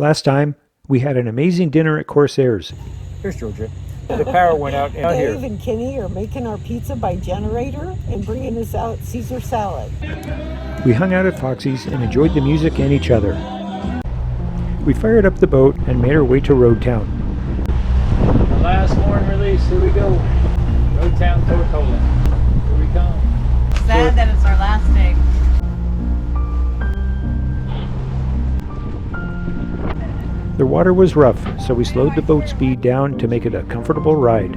Last time, we had an amazing dinner at Corsair's. Here's Georgia. The power went out out here. Dave and Kenny are making our pizza by generator and bringing us out Caesar salad. We hung out at Foxy's and enjoyed the music and each other. We fired up the boat and made our way to Road Town. The last horn release, here we go. Road Town, Tortola. Here we come. Sad that it's our last day. The water was rough, so we slowed the boat speed down to make it a comfortable ride.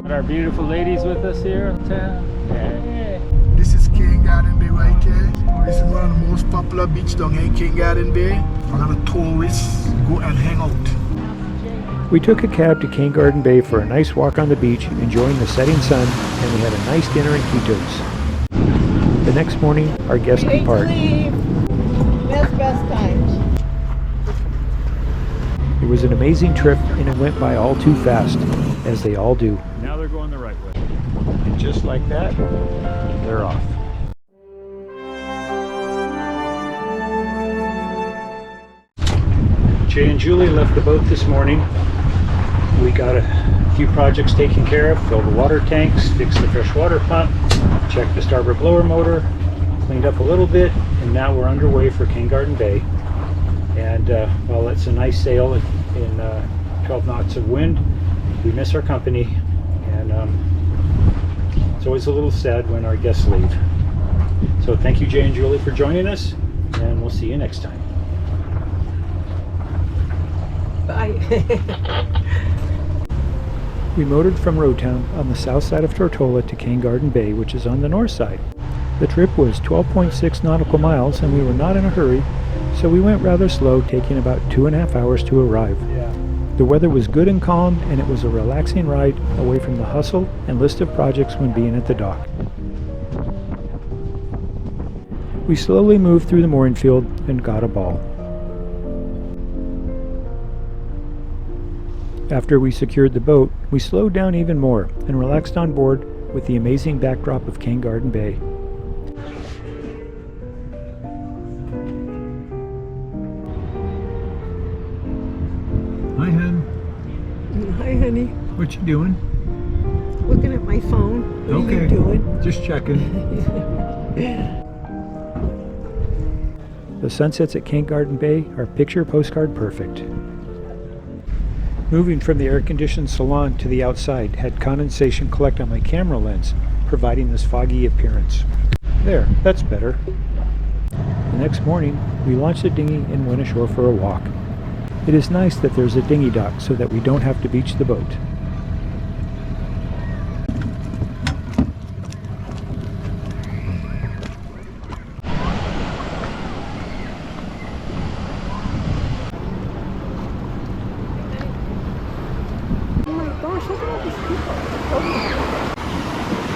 Got our beautiful ladies with us here in town. Yeah. This is King Garden Bay right here. This is one of the most popular beaches down here in King Garden Bay. A lot of tourists go and hang out. We took a cab to King Garden Bay for a nice walk on the beach, enjoying the setting sun, and we had a nice dinner in Quito's. The next morning, our guests depart. Best times. It was an amazing trip, and it went by all too fast, as they all do. Now they're going the right way. And just like that, they're off. Jay and Julie left the boat this morning. We got a few projects taken care of, filled the water tanks, fixed the freshwater pump, checked the starboard blower motor, cleaned up a little bit, and now we're underway for King Garden Bay. And while it's a nice sail in 12 knots of wind, we miss our company, and it's always a little sad when our guests leave. So thank you, Jay and Julie, for joining us, and we'll see you next time. Bye. We motored from Road Town on the south side of Tortola to King Garden Bay, which is on the north side. The trip was 12.6 nautical miles, and we were not in a hurry, so we went rather slow, taking about 2.5 hours to arrive. The weather was good and calm, and it was a relaxing ride away from the hustle and list of projects when being at the dock. We slowly moved through the mooring field and got a ball. After we secured the boat, we slowed down even more and relaxed on board with the amazing backdrop of King Garden Bay. Hi, hon. Hi, honey. What you doing? Looking at my phone. What are you doing? Just checking. The sunsets at King Garden Bay are picture postcard perfect. Moving from the air-conditioned salon to the outside had condensation collect on my camera lens, providing this foggy appearance. There, that's better. The next morning, we launched the dinghy and went ashore for a walk. It is nice that there's a dinghy dock so that we don't have to beach the boat.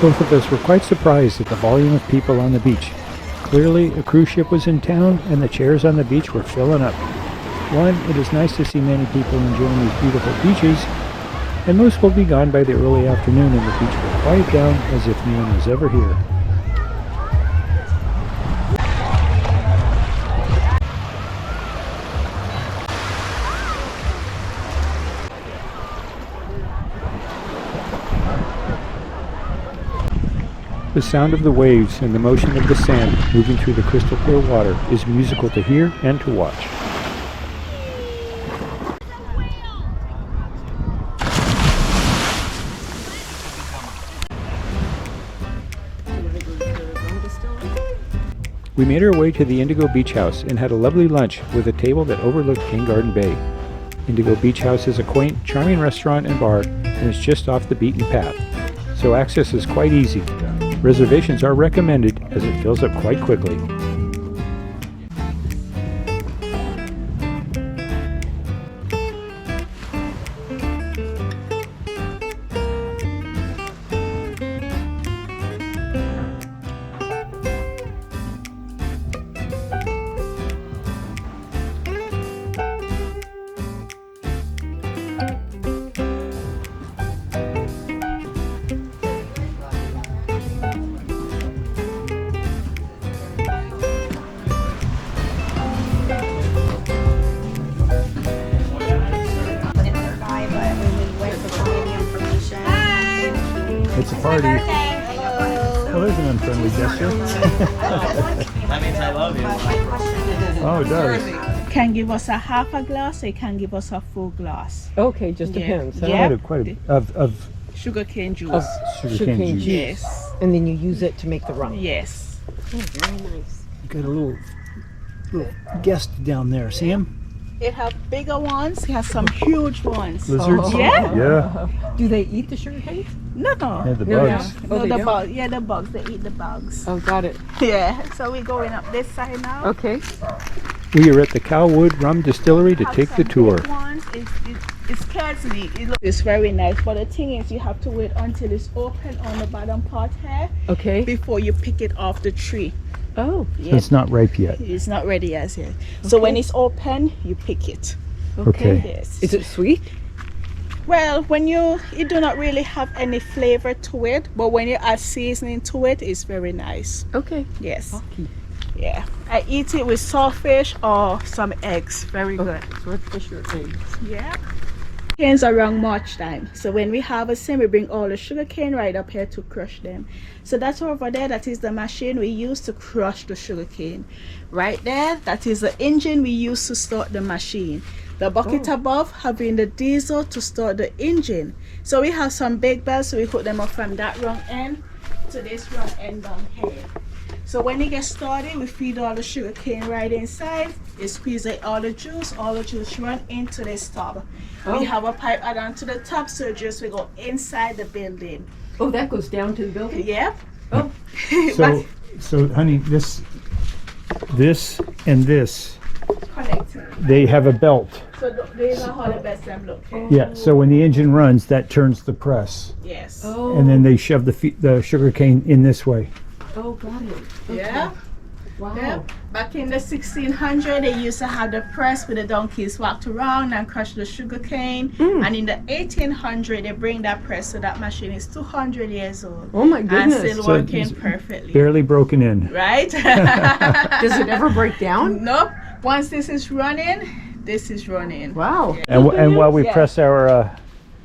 Both of us were quite surprised at the volume of people on the beach. Clearly, a cruise ship was in town and the chairs on the beach were filling up. One, it is nice to see many people enjoying these beautiful beaches, and most will be gone by the early afternoon and the beach will quiet down as if no one was ever here. The sound of the waves and the motion of the sand moving through the crystal clear water is musical to hear and to watch. We made our way to the Indigo Beach House and had a lovely lunch with a table that overlooked King Garden Bay. Indigo Beach House is a quaint, charming restaurant and bar, and is just off the beaten path, so access is quite easy. Reservations are recommended as it fills up quite quickly. party. Hello. Oh, there's an unfriendly gesture. That means I love you. Oh, it does. Can give us a half a glass, or you can give us a full glass. Okay, just Yeah. depends. Huh? Yeah. Quite a of Sugar cane juice. Of sugarcane sugarcane juice. juice. Yes. And then you use it to make the rum. Yes. Oh, very nice. Got a little guest down there. See him? It have bigger ones. It has some huge ones. Lizards? Oh. Yeah? Yeah. Do they eat the sugarcane? No. Yeah, the No, bugs. Oh, No, they the don't? bugs. Yeah, the bugs. They eat the bugs. Oh, got it. Yeah. So we're going up this side now. Okay. We are at the Callwood Rum Distillery to Have take the some tour. big ones. It scares me. It's very nice, but the thing is, you have to wait until it's open on the bottom part here Okay. before you pick it off the tree. Oh, Yeah. It's not ripe yet. It's not ready as yet. So when it's open, you pick it. Okay. Yes. is it sweet? Well, when it do not really have any flavor to it, but when you add seasoning to it, it's very nice. Okay. Yes. Okay. Yeah. I eat it with saltfish or some eggs. Very good. Swordfish or eggs. Yeah. Canes around March time. So when we harvest them, we bring all the sugar cane right up here to crush them. So that's over there. That is the machine we use to crush the sugar cane. Right there, that is the engine we use to start the machine. The bucket above having the diesel to start the engine. So we have some big bells, so we put them up from that wrong end to this wrong end down here. So when it gets started, we feed all the sugar cane right inside. It squeezes all the juice run into this tub. We have a pipe add on to the top, so juice will go inside the building. Oh, that goes down to the building? Yep. Oh. So honey, this and this, Connected. they have a belt. So these are how the best them look. Yeah, so when the engine runs, that turns the press. Yes. Oh. And then they shove the sugar cane in this way. Oh, got it. Okay. Yeah. Wow. Yep. Back in the 1600, they used to have the press with the donkeys walked around and crush the sugar cane. And in the 1800, they bring that press, so that machine is 200 years old. Oh my And goodness. still So working it's perfectly. Barely broken in. Right? Does it ever break down? Nope. Once this is running, this is running. Wow. And while we Yeah. press our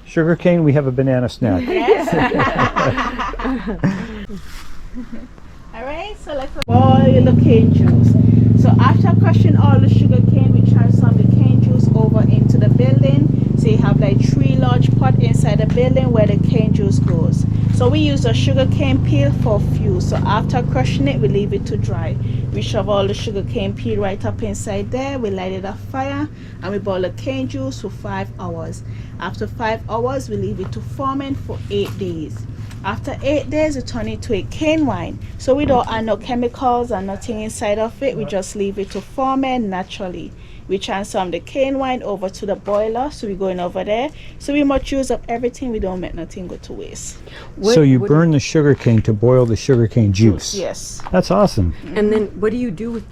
sugar cane, we have a banana snack. Yes. All right, so let's boil the cane juice. So after crushing all the sugar cane, we transfer the cane juice over into the building. So you have like 3 large pots inside the building where the cane juice goes. So we use a sugar cane peel for fuel. So after crushing it, we leave it to dry. We shove all the sugar cane peel right up inside there. We light it on fire and we boil the cane juice for 5 hours. After 5 hours, we leave it to ferment for 8 days. After 8 days, we turn it to a cane wine. So we don't add no chemicals and nothing inside of it. We just leave it to ferment naturally. We transform the cane wine over to the boiler. So we're going over there. So we must use up everything. We don't make nothing go to waste. So you burn the sugar cane to boil the sugar cane juice. Yes. That's awesome. And then what do you do with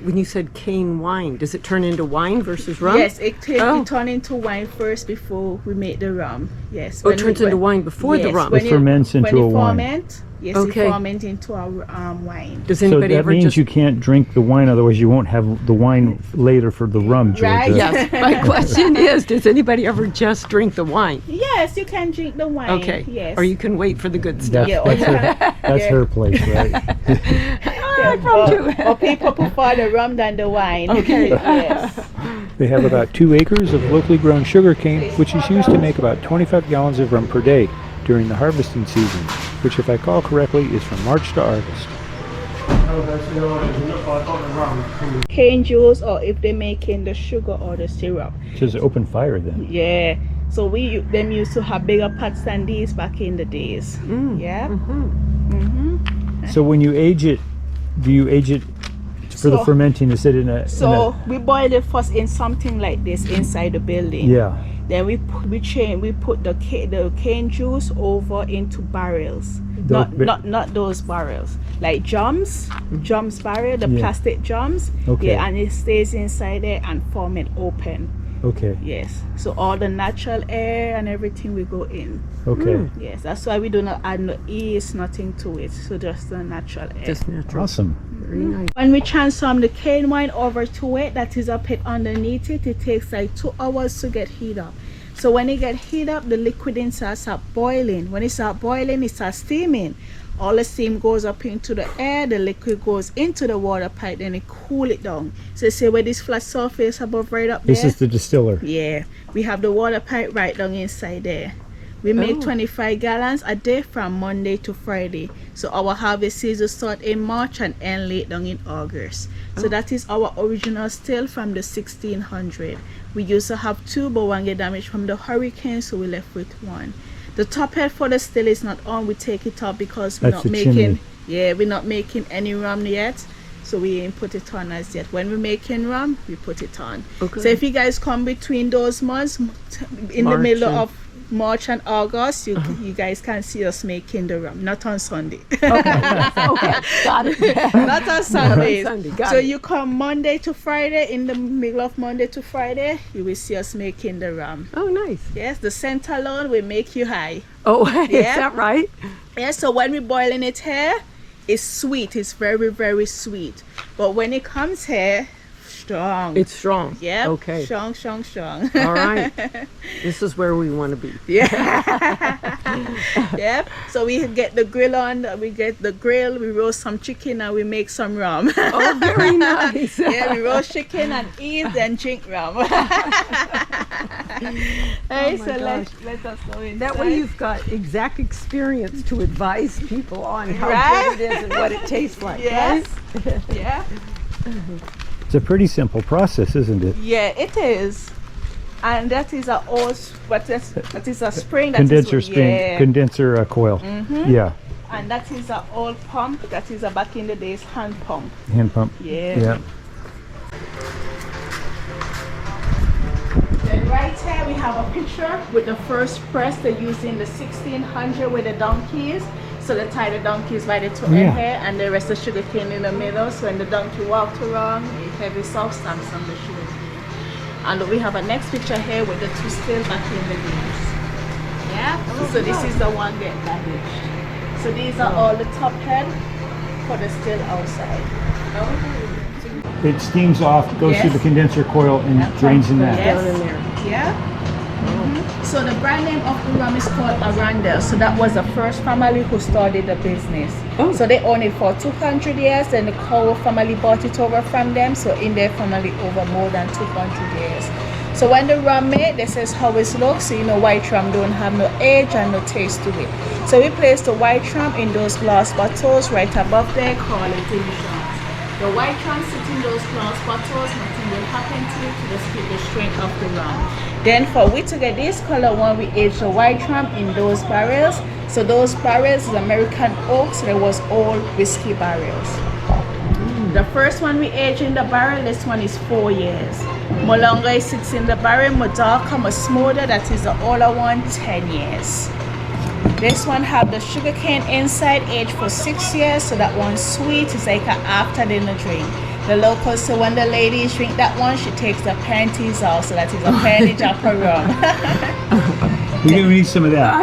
when you said cane wine? Does it turn into wine versus rum? Yes, it Oh. turns into wine first before we make the rum. Yes. Oh, it turns into wine before the rum. It ferments into a wine. Yes, Okay. it ferments into our wine. Does So anybody that ever means just... you can't drink the wine, otherwise you won't have the wine later for the rum, Georgia. Right. Yes, my question is, does anybody ever just drink the wine? Yes, you can drink the wine. Okay. Yes. Or you can wait for the good stuff. Yeah, That's her place, right? or people prefer the rum than the wine. Okay. Yes. They have about 2 acres of locally grown sugar cane, which is used to make about 25 gallons of rum per day during the harvesting season, which, if I call correctly, is from March to August. Cane juice, or if they're making the sugar or the syrup. Just open fire then. Yeah. So them used to have bigger pots than these back in the days. Yeah. So when you age it, do you age it for the So- fermenting? Is it in a... So we boil it first in something like this inside the building. Yeah. Then we put the cane juice over into barrels. Not those barrels. Like drums barrel, the Yeah. plastic drums. Okay. Yeah, and it stays inside there and form it open. Okay. Yes. So all the natural air and everything will go in. Okay. Yes. That's why we do not add no yeast, nothing to it. So just the natural air. Just natural. Awesome. Very nice. When we transform the cane wine over to it, that is a pit underneath it, it takes like 2 hours to get heat up. So when it get heat up, the liquid inside start boiling. When it start boiling, it starts steaming. All the steam goes up into the air, the liquid goes into the water pipe, then it cool it down. So see where this flat surface above right up there? This is the distiller. Yeah, we have the water pipe right down inside there. We make 25 gallons a day from Monday to Friday. So our harvest season start in March and end late down in August. So that is our original still from the 1600. We used to have 2, but one get damaged from the hurricane, so we left with 1. The top head for the still is not on. We take it off because we're That's not the chimney. we're not making any rum yet. So we ain't put it on as yet. When we're making rum, we put it on. Okay. So if you guys come between those months, in the March middle and- of March and August, you guys can see us making the rum. Not on Sunday. Okay, got it. Not on Sundays. Sunday, got So it. you come Monday to Friday, in the middle of Monday to Friday, you will see us making the rum. Oh, nice. Yes, the scent alone will make you high. Oh, is Yeah. that right? Yes, so when we're boiling it here, it's sweet. It's very, very sweet. But when it comes here, strong. It's strong. Yeah. Okay. Strong, strong, strong. All right. This is where we want to be. Yep. So we get the grill on. We get the grill. We roast some chicken and we make some rum. Oh, very nice. Yeah, we roast chicken and eat, then drink rum. Hey, so let us go inside. That way you've got exact experience to advise people on how Right? good it is and what it tastes like. Yes. Right? Yeah. It's a pretty simple process, isn't it? Yeah, it is. And that is a old, that is a spring. That Condenser is, spring, yeah. condenser coil. Yeah, And that is an old pump. That is a back in the days hand pump. hand pump. Yeah. Yeah. Then right here we have a picture with the first press they used in the 1600 with the donkeys. So they tie the donkeys by the two Yeah. end here and the rest of sugar cane in the middle. So when the donkey walked around, it heavy soft stamps on the sugar cane. And we have a next picture here with the 2 still back in the days. Yeah. So this is the one get damaged. So these are all the top head for the still outside. It steams off, goes through Yes. the condenser coil, and drains in that. Yes. Down in there. Yeah. So the brand name of the rum is called Arundel. So that was the first family who started the business. Oh. So they owned it for 200 years. Then the Callwood family bought it over from them. So in their family over more than 200 years. So when the rum made, this is how it looks. So you know, white rum don't have no age and no taste to it. So we place the white rum in those glass bottles right above there, call it diligence. The white rum sit in those glass bottles, nothing will happen to it, to just keep the strength of the rum. Then for we to get this color one, we age the white rum in those barrels. So those barrels is American oak, so there was old whiskey barrels. The first one we age in the barrel, this one is 4 years. More longer it sits in the barrel, more darker, more smoother, that is the older one, 10 years. This one have the sugar cane inside, aged for 6 years, so that one's sweet. It's like an after dinner drink. The locals say when the ladies drink that one, she takes the panties off, so that is a panty dropper rum. We need some of that.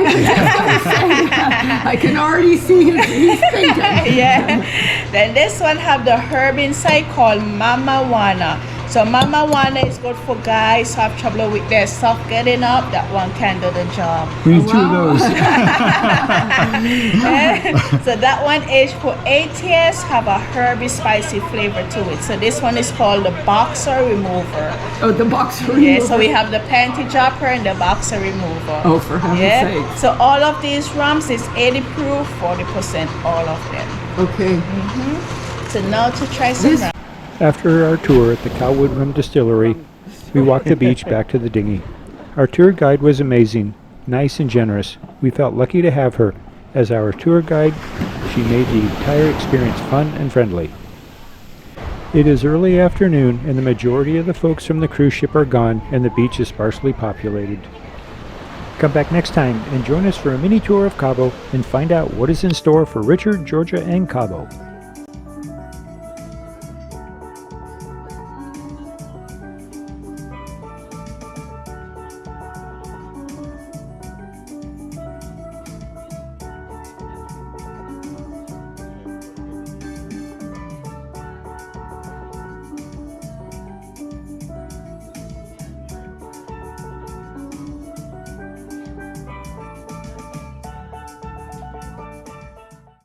I can already see him. He's thinking. Yeah. Then this one have the herb inside called Mama Wana. So Mama Wana is good for guys who have trouble with their soft getting up. That one can do the job. We need 2 of those. So that one aged for 8 years, have a herby spicy flavor to it. So this one is called the Boxer Remover. Oh, the boxer. Yeah, so we have the panty dropper and the Boxer Remover. Oh, for heaven's Yeah. sake. So all of these rums is 80 proof, 40%, all of them. Okay. So now to try some rum. After our tour at the Callwood Rum Distillery, we walked the beach back to the dinghy. Our tour guide was amazing, nice and generous. We felt lucky to have her. As our tour guide, she made the entire experience fun and friendly. It is early afternoon and the majority of the folks from the cruise ship are gone and the beach is sparsely populated. Come back next time and join us for a mini tour of Cabo and find out what is in store for Richard, Georgia, and Cabo.